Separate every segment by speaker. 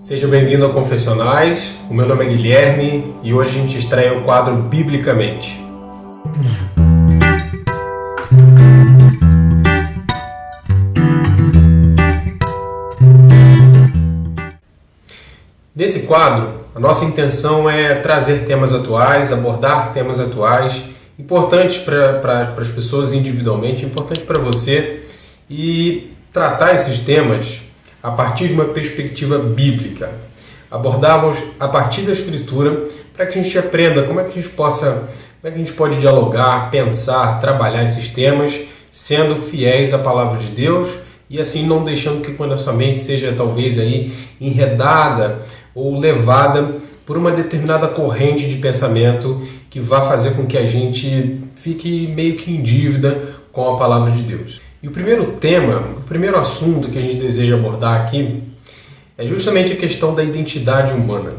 Speaker 1: Seja bem-vindo ao Confessionais, o meu nome é Guilherme e hoje a gente estreia o quadro Biblicamente. Nesse quadro, a nossa intenção é trazer temas atuais, abordar temas atuais, importantes para as pessoas individualmente, importantes para você, e tratar esses temas a partir de uma perspectiva bíblica. Abordarmos a partir da Escritura para que a gente aprenda como é que a gente pode dialogar, pensar, trabalhar esses temas, sendo fiéis à palavra de Deus e assim não deixando que a nossa mente seja talvez aí enredada ou levada por uma determinada corrente de pensamento que vá fazer com que a gente fique meio que em dívida com a palavra de Deus. E o primeiro assunto que a gente deseja abordar aqui é justamente a questão da identidade humana.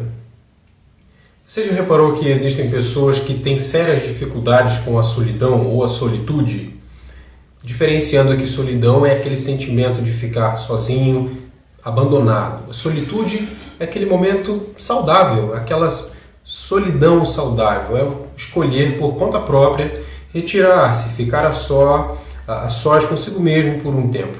Speaker 1: Você já reparou que existem pessoas que têm sérias dificuldades com a solidão ou a solitude? Diferenciando que solidão é aquele sentimento de ficar sozinho, abandonado. A solitude é aquele momento saudável, aquela solidão saudável, é escolher por conta própria, retirar-se, ficar a sós consigo mesmo por um tempo.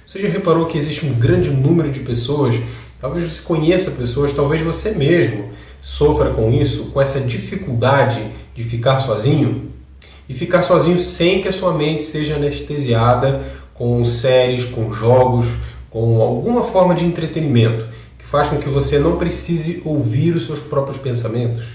Speaker 1: Você já reparou que existe um grande número de pessoas, talvez você conheça pessoas, talvez você mesmo sofra com isso, com essa dificuldade de ficar sozinho? E ficar sozinho sem que a sua mente seja anestesiada com séries, com jogos, com alguma forma de entretenimento, que faz com que você não precise ouvir os seus próprios pensamentos,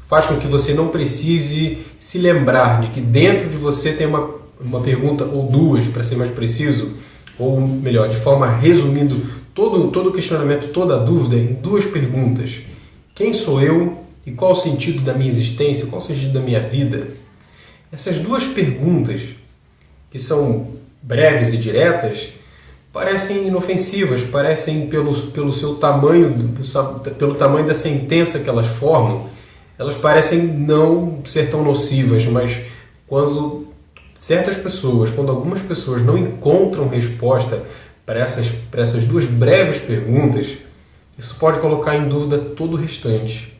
Speaker 1: faz com que você não precise se lembrar de que dentro de você tem uma pergunta ou duas, para ser mais preciso, ou melhor, de forma resumindo todo o questionamento, toda a dúvida em duas perguntas. Quem sou eu e qual o sentido da minha existência, qual o sentido da minha vida? Essas duas perguntas, que são breves e diretas, parecem inofensivas, parecem pelo seu tamanho, pelo tamanho da sentença que elas formam, elas parecem não ser tão nocivas, mas quando algumas pessoas não encontram resposta para essas duas breves perguntas, isso pode colocar em dúvida todo o restante.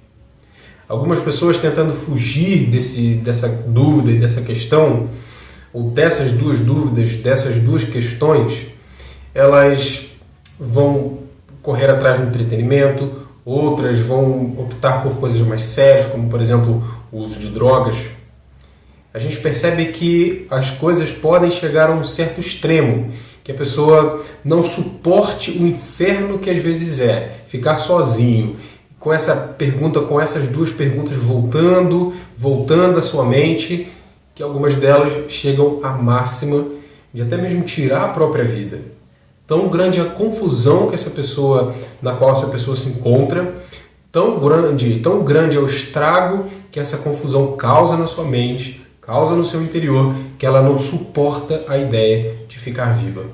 Speaker 1: Algumas pessoas tentando fugir dessa dúvida e dessa questão, ou dessas duas dúvidas, dessas duas questões, elas vão correr atrás do entretenimento, outras vão optar por coisas mais sérias, como por exemplo o uso de drogas. A gente percebe que as coisas podem chegar a um certo extremo, que a pessoa não suporte o inferno que às vezes é ficar sozinho, com essas duas perguntas voltando à sua mente, que algumas delas chegam à máxima de até mesmo tirar a própria vida. Tão grande a confusão na qual essa pessoa se encontra, tão grande é o estrago que essa confusão causa na sua mente, causa no seu interior, que ela não suporta a ideia de ficar viva.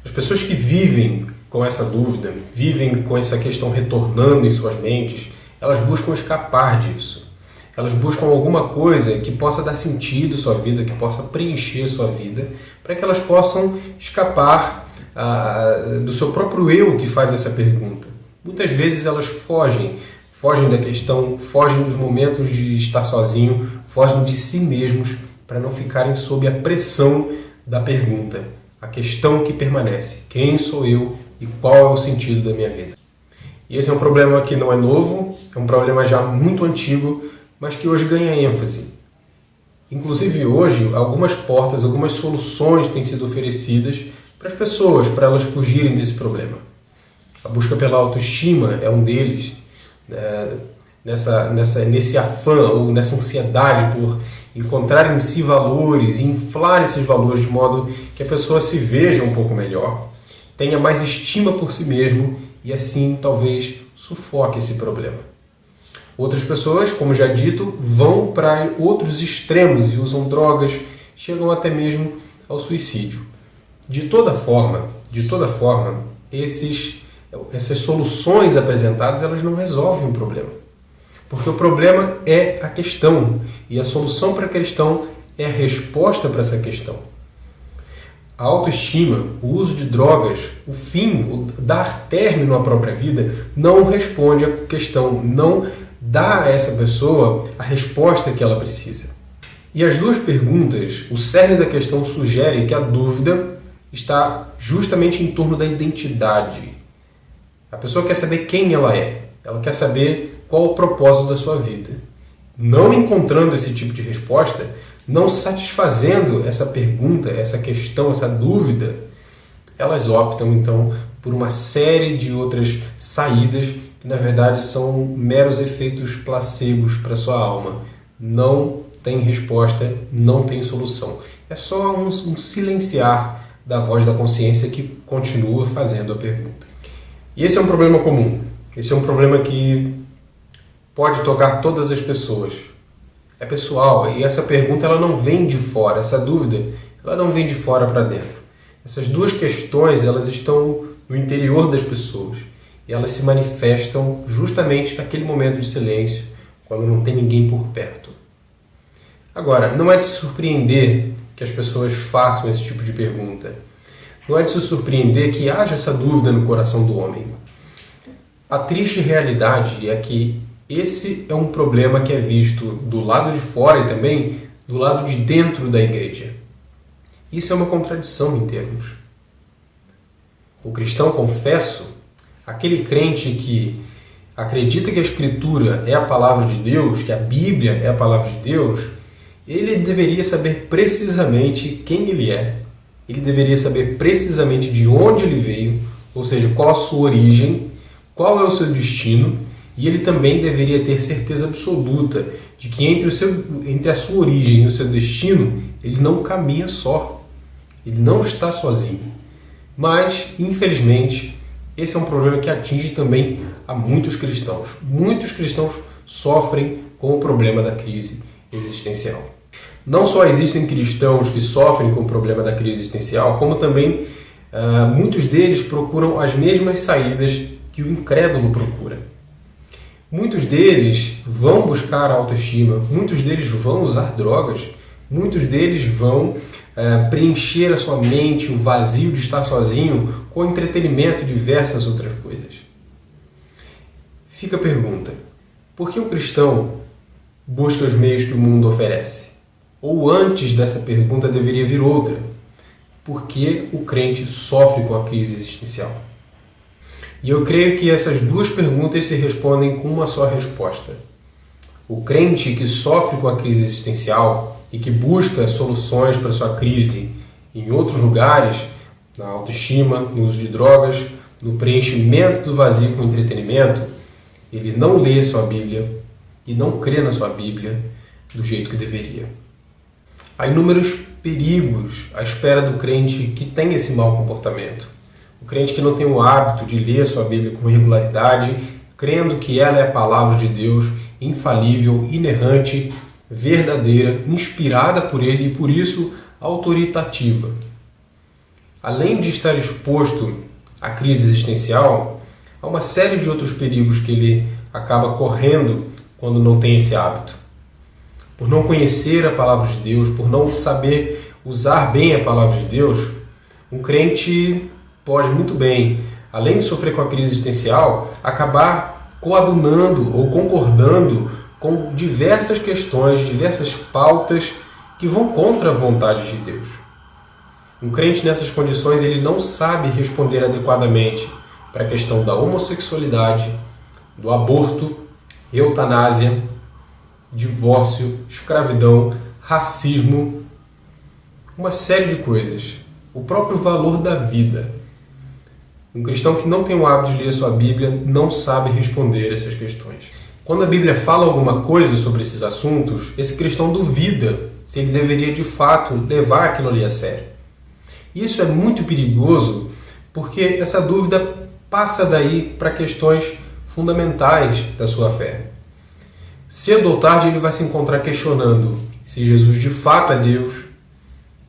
Speaker 1: As pessoas que vivem com essa dúvida, vivem com essa questão retornando em suas mentes, elas buscam escapar disso. Elas buscam alguma coisa que possa dar sentido à sua vida, que possa preencher a sua vida, para que elas possam escapar do seu próprio eu que faz essa pergunta. Muitas vezes elas fogem da questão, fogem dos momentos de estar sozinho, fogem de si mesmos para não ficarem sob a pressão da pergunta. A questão que permanece: quem sou eu e qual é o sentido da minha vida? E esse é um problema que não é novo, é um problema já muito antigo, mas que hoje ganha ênfase. Inclusive hoje, algumas soluções têm sido oferecidas para as pessoas, para elas fugirem desse problema. A busca pela autoestima é um deles, nesse afã ou nessa ansiedade por encontrar em si valores e inflar esses valores de modo que a pessoa se veja um pouco melhor, tenha mais estima por si mesmo e assim talvez sufoque esse problema. Outras pessoas, como já dito, vão para outros extremos e usam drogas, chegam até mesmo ao suicídio. De toda forma, essas soluções apresentadas, elas não resolvem o problema. Porque o problema é a questão, e a solução para a questão é a resposta para essa questão. A autoestima, o uso de drogas, o fim, o dar término à própria vida, não responde à questão, não dá a essa pessoa a resposta que ela precisa. E as duas perguntas, o cerne da questão sugere que a dúvida está justamente em torno da identidade. A pessoa quer saber quem ela é, ela quer saber qual o propósito da sua vida. Não encontrando esse tipo de resposta, não satisfazendo essa pergunta, essa questão, essa dúvida, elas optam então por uma série de outras saídas que na verdade são meros efeitos placebos para sua alma. Não tem resposta, não tem solução. É só um silenciar da voz da consciência que continua fazendo a pergunta. E esse é um problema comum. Esse é um problema que pode tocar todas as pessoas. É pessoal, e essa pergunta ela não vem de fora, essa dúvida ela não vem de fora para dentro. Essas duas questões elas estão no interior das pessoas e elas se manifestam justamente naquele momento de silêncio, quando não tem ninguém por perto. Agora, não é de se surpreender que as pessoas façam esse tipo de pergunta. Não é de se surpreender que haja essa dúvida no coração do homem. A triste realidade é que esse é um problema que é visto do lado de fora e também do lado de dentro da igreja. Isso é uma contradição em termos. O cristão confesso, aquele crente que acredita que a Escritura é a palavra de Deus, que a Bíblia é a palavra de Deus, ele deveria saber precisamente quem ele é. Ele deveria saber precisamente de onde ele veio, ou seja, qual a sua origem, qual é o seu destino, e ele também deveria ter certeza absoluta de que entre a sua origem e o seu destino, ele não caminha só. Ele não está sozinho. Mas, infelizmente, esse é um problema que atinge também a muitos cristãos. Muitos cristãos sofrem com o problema da crise existencial. Não só existem cristãos que sofrem com o problema da crise existencial, como também muitos deles procuram as mesmas saídas que o incrédulo procura. Muitos deles vão buscar autoestima, muitos deles vão usar drogas, muitos deles vão preencher a sua mente, o vazio de estar sozinho, com entretenimento e diversas outras coisas. Fica a pergunta, por que o cristão busca os meios que o mundo oferece? Ou antes dessa pergunta deveria vir outra, por que o crente sofre com a crise existencial? E eu creio que essas duas perguntas se respondem com uma só resposta. O crente que sofre com a crise existencial e que busca soluções para sua crise em outros lugares, na autoestima, no uso de drogas, no preenchimento do vazio com entretenimento, ele não lê sua Bíblia e não crê na sua Bíblia do jeito que deveria. Há inúmeros perigos à espera do crente que tem esse mau comportamento. O crente que não tem o hábito de ler a sua Bíblia com regularidade, crendo que ela é a palavra de Deus, infalível, inerrante, verdadeira, inspirada por ele e por isso autoritativa. Além de estar exposto à crise existencial, há uma série de outros perigos que ele acaba correndo quando não tem esse hábito. Por não conhecer a palavra de Deus, por não saber usar bem a palavra de Deus, um crente pode muito bem, além de sofrer com a crise existencial, acabar coadunando ou concordando com diversas questões, diversas pautas que vão contra a vontade de Deus. Um crente nessas condições ele não sabe responder adequadamente para a questão da homossexualidade, do aborto, eutanásia, divórcio, escravidão, racismo, uma série de coisas. O próprio valor da vida. Um cristão que não tem o hábito de ler sua Bíblia não sabe responder essas questões. Quando a Bíblia fala alguma coisa sobre esses assuntos, esse cristão duvida se ele deveria de fato levar aquilo ali a sério. Isso é muito perigoso porque essa dúvida passa daí para questões fundamentais da sua fé. Cedo ou tarde ele vai se encontrar questionando se Jesus de fato é Deus.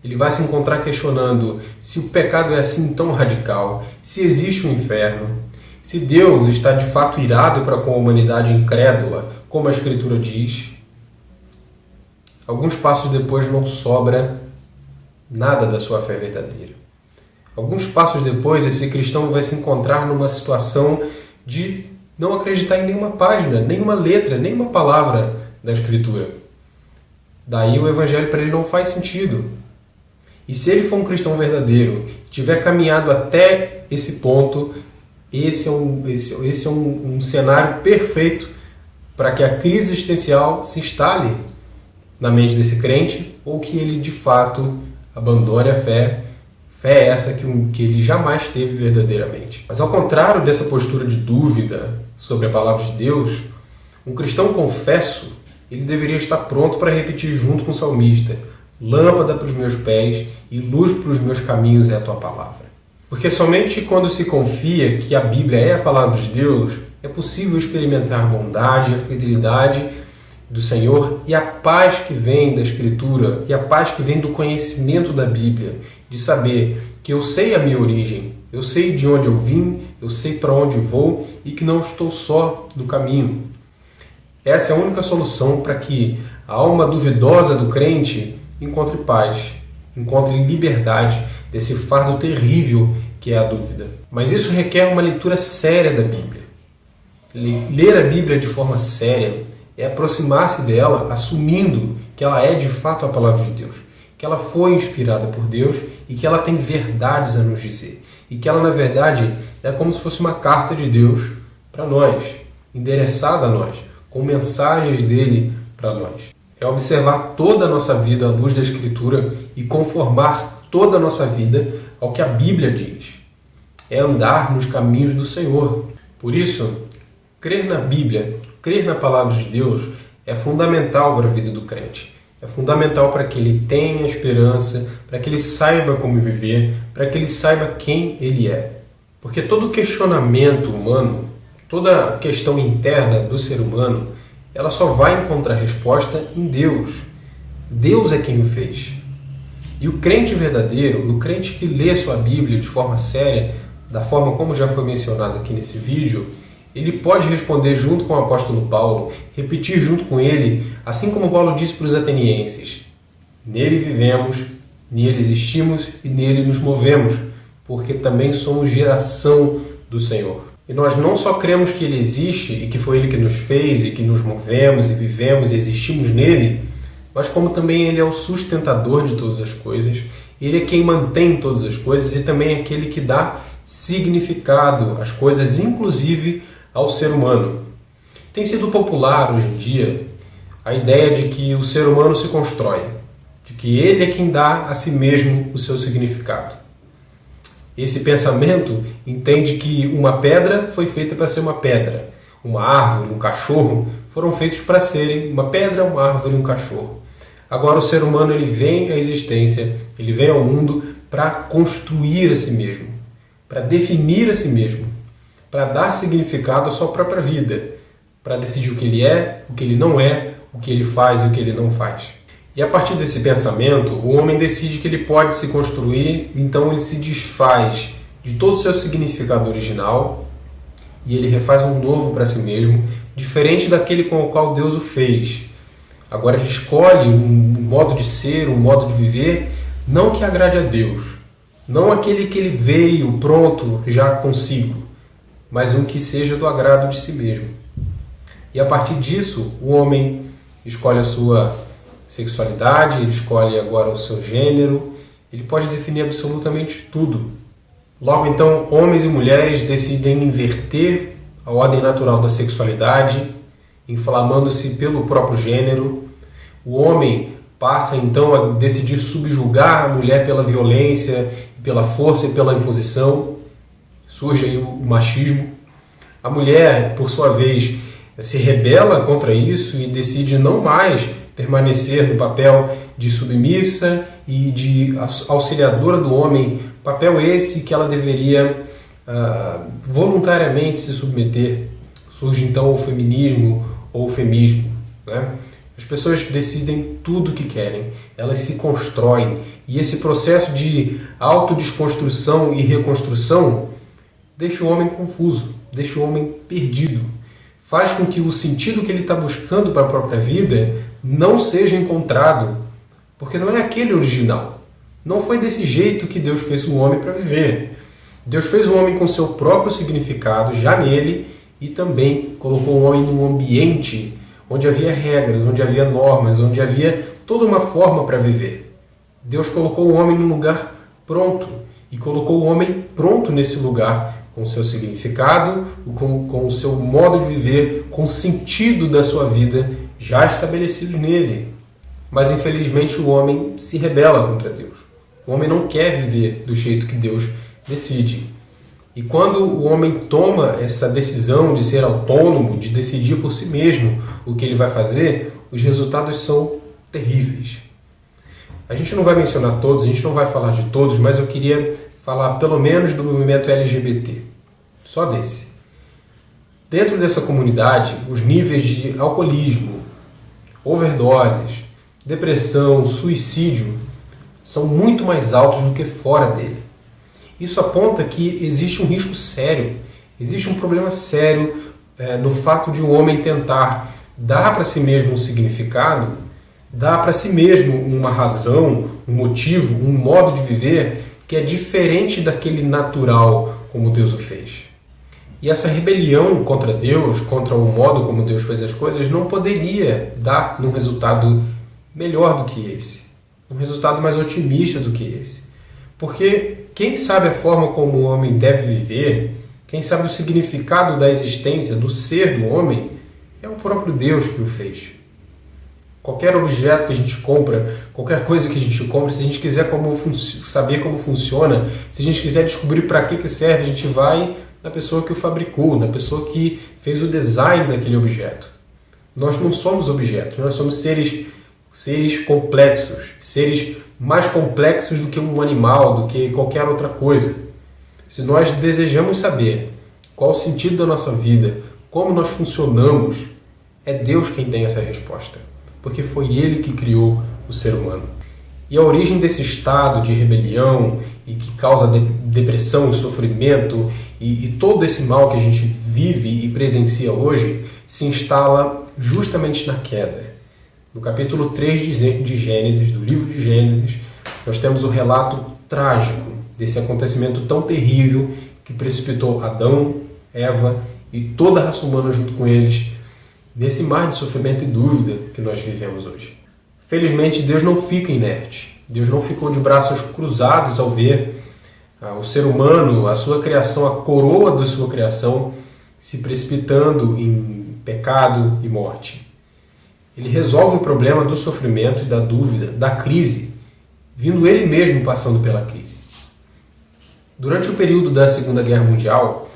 Speaker 1: Ele vai se encontrar questionando se o pecado é assim tão radical, se existe um inferno, se Deus está de fato irado para com a humanidade incrédula, como a Escritura diz. Alguns passos depois não sobra nada da sua fé verdadeira. Alguns passos depois, esse cristão vai se encontrar numa situação de não acreditar em nenhuma página, nenhuma letra, nenhuma palavra da Escritura. Daí o Evangelho para ele não faz sentido. E se ele for um cristão verdadeiro, tiver caminhado até esse ponto, esse é um cenário perfeito para que a crise existencial se instale na mente desse crente ou que ele de fato abandone a fé. Fé é essa que ele jamais teve verdadeiramente. Mas ao contrário dessa postura de dúvida sobre a palavra de Deus, um cristão confesso, ele deveria estar pronto para repetir junto com o salmista: lâmpada para os meus pés e luz para os meus caminhos é a tua palavra. Porque somente quando se confia que a Bíblia é a palavra de Deus, é possível experimentar a bondade, a fidelidade do Senhor e a paz que vem da Escritura e a paz que vem do conhecimento da Bíblia, de saber que eu sei a minha origem, eu sei de onde eu vim, eu sei para onde vou e que não estou só no caminho. Essa é a única solução para que a alma duvidosa do crente encontre paz, encontre liberdade desse fardo terrível que é a dúvida. Mas isso requer uma leitura séria da Bíblia. Ler a Bíblia de forma séria é aproximar-se dela assumindo que ela é de fato a palavra de Deus, que ela foi inspirada por Deus e que ela tem verdades a nos dizer. E que ela, na verdade, é como se fosse uma carta de Deus para nós, endereçada a nós, com mensagens dele para nós. É observar toda a nossa vida à luz da Escritura e conformar toda a nossa vida ao que a Bíblia diz. É andar nos caminhos do Senhor. Por isso, crer na Bíblia, crer na palavra de Deus é fundamental para a vida do crente. É fundamental para que ele tenha esperança, para que ele saiba como viver, para que ele saiba quem ele é. Porque todo questionamento humano, toda questão interna do ser humano, ela só vai encontrar resposta em Deus. Deus é quem o fez. E o crente verdadeiro, o crente que lê sua Bíblia de forma séria, da forma como já foi mencionado aqui nesse vídeo, ele pode responder junto com o apóstolo Paulo, repetir junto com ele, assim como Paulo disse para os atenienses: nele vivemos, nele existimos e nele nos movemos, porque também somos geração do Senhor. E nós não só cremos que ele existe e que foi ele que nos fez e que nos movemos e vivemos e existimos nele, mas como também ele é o sustentador de todas as coisas, ele é quem mantém todas as coisas e também é aquele que dá significado às coisas, inclusive ao ser humano. Tem sido popular hoje em dia a ideia de que o ser humano se constrói, de que ele é quem dá a si mesmo o seu significado. Esse pensamento entende que uma pedra foi feita para ser uma pedra, uma árvore, um cachorro foram feitos para serem uma pedra, uma árvore e um cachorro. Agora o ser humano ele vem à existência, ele vem ao mundo para construir a si mesmo, para definir a si mesmo, para dar significado à sua própria vida, para decidir o que ele é, o que ele não é, o que ele faz e o que ele não faz. E a partir desse pensamento, o homem decide que ele pode se construir, então ele se desfaz de todo o seu significado original e ele refaz um novo para si mesmo, diferente daquele com o qual Deus o fez. Agora ele escolhe um modo de ser, um modo de viver, não que agrade a Deus, não aquele que ele veio pronto já consigo, mas um que seja do agrado de si mesmo. E a partir disso, o homem escolhe a sua sexualidade, ele escolhe agora o seu gênero, ele pode definir absolutamente tudo. Logo então, homens e mulheres decidem inverter a ordem natural da sexualidade, inflamando-se pelo próprio gênero. O homem passa então a decidir subjugar a mulher pela violência, pela força e pela imposição. Surge aí o machismo. A mulher, por sua vez, se rebela contra isso e decide não mais permanecer no papel de submissa e de auxiliadora do homem, papel esse que ela deveria voluntariamente se submeter. Surge então o feminismo ou o femismo, né? As pessoas decidem tudo o que querem, elas se constroem, e esse processo de autodesconstrução e reconstrução deixa o homem confuso, deixa o homem perdido, faz com que o sentido que ele está buscando para a própria vida não seja encontrado, porque não é aquele original. Não foi desse jeito que Deus fez o homem para viver. Deus fez o homem com seu próprio significado já nele e também colocou o homem num ambiente onde havia regras, onde havia normas, onde havia toda uma forma para viver. Deus colocou o homem num lugar pronto e colocou o homem pronto nesse lugar, com o seu significado, com o seu modo de viver, com o sentido da sua vida já estabelecido nele. Mas infelizmente o homem se rebela contra Deus. O homem não quer viver do jeito que Deus decide. E quando o homem toma essa decisão de ser autônomo, de decidir por si mesmo o que ele vai fazer, os resultados são terríveis. A gente não vai mencionar todos, a gente não vai falar de todos, mas eu queria falar pelo menos do movimento LGBT. Só desse. Dentro dessa comunidade, os níveis de alcoolismo, overdoses, depressão, suicídio são muito mais altos do que fora dele. Isso aponta que existe um risco sério, existe um problema sério no fato de um homem tentar dar para si mesmo um significado, dar para si mesmo uma razão, um motivo, um modo de viver que é diferente daquele natural como Deus o fez. E essa rebelião contra Deus, contra o modo como Deus fez as coisas, não poderia dar um resultado melhor do que esse, um resultado mais otimista do que esse. Porque quem sabe a forma como o homem deve viver, quem sabe o significado da existência, do ser do homem, é o próprio Deus que o fez. Qualquer objeto que a gente compra, qualquer coisa que a gente compra, se a gente quiser saber como funciona, se a gente quiser descobrir para que serve, a gente vai na pessoa que o fabricou, na pessoa que fez o design daquele objeto. Nós não somos objetos, nós somos seres complexos, seres mais complexos do que um animal, do que qualquer outra coisa. Se nós desejamos saber qual o sentido da nossa vida, como nós funcionamos, é Deus quem tem essa resposta, porque foi Ele que criou o ser humano. E a origem desse estado de rebelião e que causa depressão e sofrimento e todo esse mal que a gente vive e presencia hoje se instala justamente na queda. No capítulo 3 de Gênesis, do livro de Gênesis, nós temos o relato trágico desse acontecimento tão terrível que precipitou Adão, Eva e toda a raça humana junto com eles nesse mar de sofrimento e dúvida que nós vivemos hoje. Felizmente, Deus não fica inerte. Deus não ficou de braços cruzados ao ver o ser humano, a sua criação, a coroa da sua criação, se precipitando em pecado e morte. Ele resolve o problema do sofrimento e da dúvida, da crise, vindo ele mesmo passando pela crise. Durante o período da Segunda Guerra Mundial,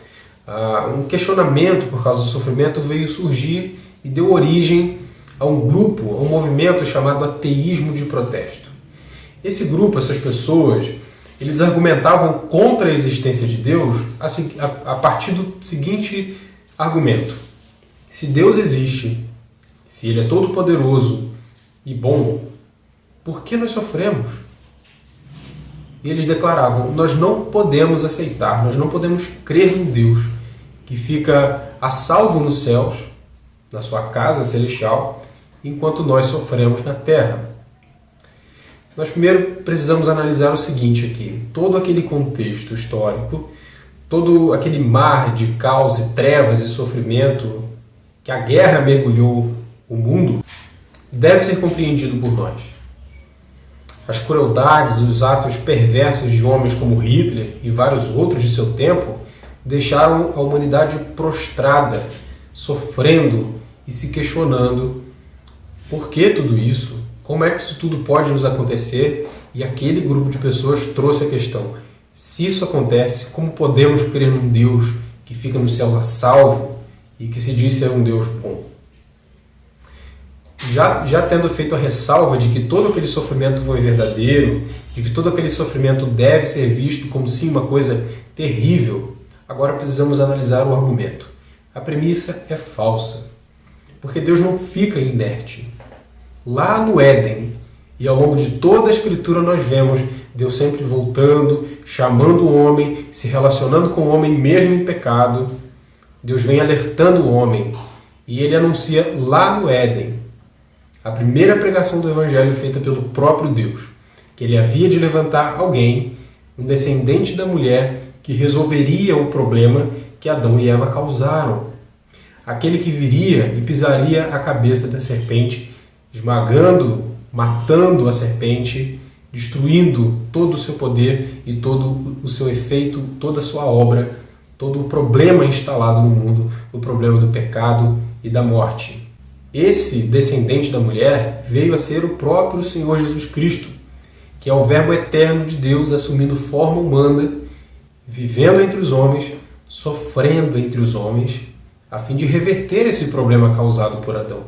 Speaker 1: um questionamento por causa do sofrimento veio surgir e deu origem a um grupo, a um movimento chamado ateísmo de protesto. Esse grupo, essas pessoas, eles argumentavam contra a existência de Deus a partir do seguinte argumento: se Deus existe, se Ele é todo-poderoso e bom, por que nós sofremos? E eles declaravam: nós não podemos aceitar, nós não podemos crer num Deus que fica a salvo nos céus, na sua casa celestial, enquanto nós sofremos na terra. Nós primeiro precisamos analisar o seguinte aqui: todo aquele contexto histórico, todo aquele mar de caos e trevas e sofrimento que a guerra mergulhou o mundo, deve ser compreendido por nós. As crueldades e os atos perversos de homens como Hitler e vários outros de seu tempo deixaram a humanidade prostrada, sofrendo e se questionando por que tudo isso, como é que isso tudo pode nos acontecer, e aquele grupo de pessoas trouxe a questão: se isso acontece, como podemos crer num Deus que fica nos céus a salvo e que se diz ser um Deus bom? Já tendo feito a ressalva de que todo aquele sofrimento foi verdadeiro, de que todo aquele sofrimento deve ser visto como sim uma coisa terrível, agora precisamos analisar o argumento. A premissa é falsa, porque Deus não fica inerte. Lá no Éden, e ao longo de toda a Escritura nós vemos Deus sempre voltando, chamando o homem, se relacionando com o homem mesmo em pecado. Deus vem alertando o homem, e Ele anuncia lá no Éden a primeira pregação do Evangelho feita pelo próprio Deus. que ele havia de levantar alguém, um descendente da mulher, que resolveria o problema que Adão e Eva causaram. Aquele que viria e pisaria a cabeça da serpente, esmagando, matando a serpente, destruindo todo o seu poder e todo o seu efeito, toda a sua obra, todo o problema instalado no mundo, o problema do pecado e da morte. Esse descendente da mulher veio a ser o próprio Senhor Jesus Cristo, que é o Verbo eterno de Deus assumindo forma humana, vivendo entre os homens, sofrendo entre os homens, a fim de reverter esse problema causado por Adão.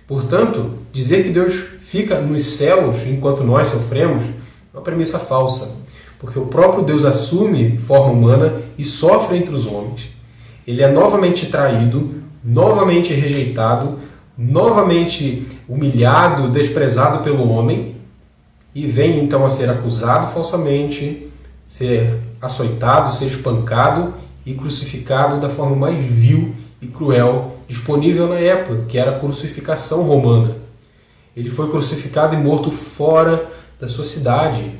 Speaker 1: Portanto, dizer que Deus fica nos céus enquanto nós sofremos é uma premissa falsa, porque o próprio Deus assume forma humana e sofre entre os homens. Ele é novamente traído, novamente rejeitado, novamente humilhado, desprezado pelo homem, e vem então a ser acusado falsamente, ser açoitado, ser espancado e crucificado da forma mais vil e cruel disponível na época, que era a crucificação romana. Ele foi crucificado e morto fora da sua cidade.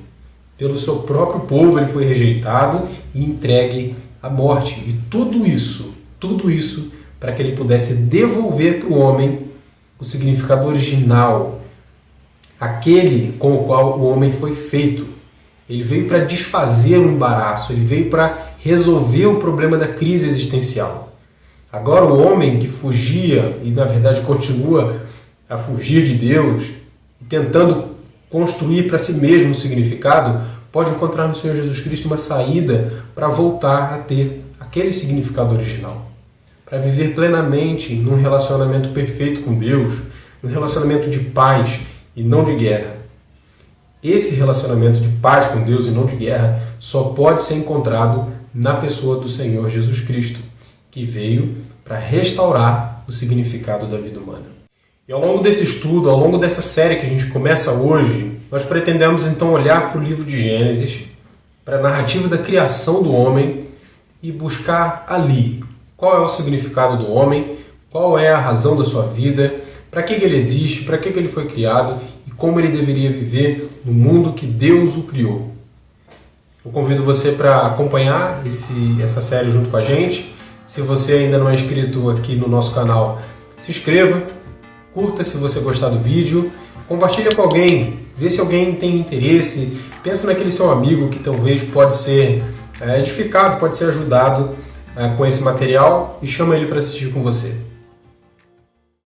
Speaker 1: Pelo seu próprio povo ele foi rejeitado e entregue à morte. E tudo isso para que ele pudesse devolver para o homem o significado original, aquele com o qual o homem foi feito. Ele veio para desfazer o embaraço, ele veio para resolver o problema da crise existencial. Agora o homem que fugia, e na verdade continua a fugir de Deus, tentando construir para si mesmo um significado, pode encontrar no Senhor Jesus Cristo uma saída para voltar a ter aquele significado original. Para viver plenamente num relacionamento perfeito com Deus, num relacionamento de paz e não de guerra. Esse relacionamento de paz com Deus e não de guerra só pode ser encontrado na pessoa do Senhor Jesus Cristo, que veio para restaurar o significado da vida humana. E ao longo desse estudo, ao longo dessa série que a gente começa hoje, nós pretendemos então olhar para o livro de Gênesis, para a narrativa da criação do homem e buscar ali qual é o significado do homem, qual é a razão da sua vida, para que ele existe, para que ele foi criado e como ele deveria viver no mundo que Deus o criou. Eu convido você para acompanhar essa série junto com a gente. Se você ainda não é inscrito aqui no nosso canal, se inscreva, curta se você gostar do vídeo, compartilha com alguém, vê se alguém tem interesse, pensa naquele seu amigo que talvez pode ser edificado, pode ser ajudado com esse material e chama ele para assistir com você.